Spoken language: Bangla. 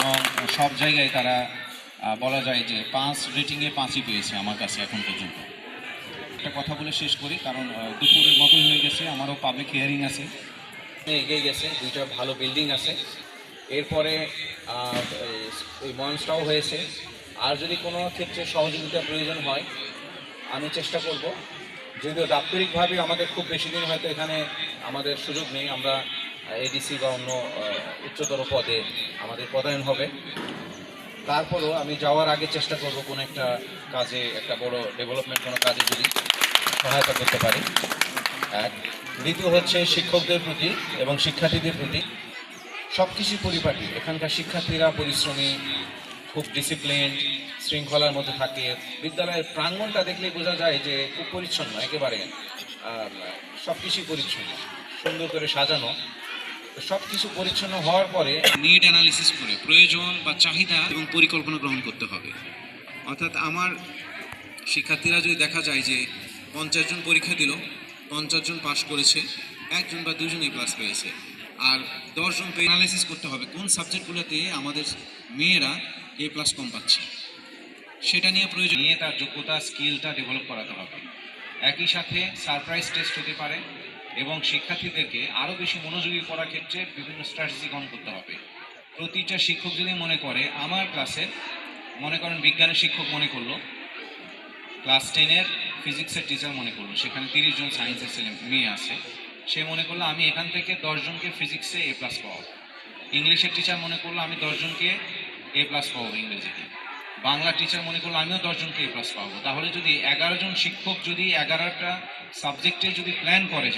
এবং সব জায়গায় তারা বলা যায় যে 5 রেটিংয়ে 5ই পেয়েছে আমার কাছে এখন পর্যন্ত। একটা কথা বলে শেষ করি, কারণ দুপুরের মতোই হয়ে গেছে, আমারও পাবলিক হিয়ারিং আছে। এগিয়ে গেছে, দুইটা ভালো বিল্ডিং আছে, এরপরে এই মঞ্চটাও হয়েছে। আর যদি কোনো ক্ষেত্রে সহযোগিতা প্রয়োজন হয় আমি চেষ্টা করব, যদিও দাপ্তরিকভাবে আমাদের খুব বেশি দিন হয়তো এখানে আমাদের সুযোগ নেই, আমরা এডিসি বা অন্য উচ্চতর পদে আমাদের পদায়ন হবে। তারপরও আমি যাওয়ার আগে চেষ্টা করব কোনো একটা কাজে, একটা বড় ডেভেলপমেন্ট কোনো কাজে যদি সহায়তা করতে পারি। এক, দ্বিতীয় হচ্ছে শিক্ষকদের প্রতি এবং শিক্ষার্থীদের প্রতি সব কিছুই পরিপাটি। এখানকার শিক্ষার্থীরা পরিশ্রমী, খুব ডিসিপ্লিন, শৃঙ্খলার মধ্যে থাকে। বিদ্যালয়ের প্রাঙ্গণটা দেখলেই বোঝা যায় যে খুব পরিচ্ছন্ন, একেবারে সব কিছুই পরিচ্ছন্ন, সুন্দর করে সাজানো। সব কিছু পরিচ্ছন্ন হওয়ার পরে নিড অ্যানালিসিস করে প্রয়োজন বা চাহিদা এবং পরিকল্পনা গ্রহণ করতে হবে। অর্থাৎ আমার শিক্ষার্থীরা যদি দেখা যায় যে 50 জন পরীক্ষা দিল, 50 জন পাশ করেছে, একজন বা দুজন এ প্লাস পেয়েছে, আর 10 জন অ্যানালাইসিস করতে হবে কোন সাবজেক্টগুলোতে আমাদের মেয়েরা এ প্লাস কম পাচ্ছে, সেটা নিয়ে প্রয়োজন নিয়ে তার যোগ্যতা স্কিলটা ডেভেলপ করাতে হবে। একই সাথে সারপ্রাইজ টেস্ট হতে পারে এবং শিক্ষার্থীদেরকে আরও বেশি মনোযোগী করার ক্ষেত্রে বিভিন্ন স্ট্র্যাটেজি গ্রহণ করতে হবে। প্রতিটা শিক্ষক যদি মনে করে, আমার ক্লাসে মনে করেন বিজ্ঞানের শিক্ষক মনে করলো, ক্লাস 10-এর ফিজিক্সের টিচার মনে করলো, সেখানে 30 জন সায়েন্সের ছেলে মেয়ে আছে, সে মনে করলো আমি এখান থেকে 10 জনকে ফিজিক্সে এ প্লাস পাবো। ইংলিশের টিচার মনে করলো আমি 10 জনকে এ প্লাস পাবো ইংরেজিতে। বাংলা টিচার মনে করলো আমিও 10 জনকে এ প্লাস পাবো। তাহলে যদি 11 জন শিক্ষক যদি 11টা সাবজেক্টে যদি প্ল্যান করে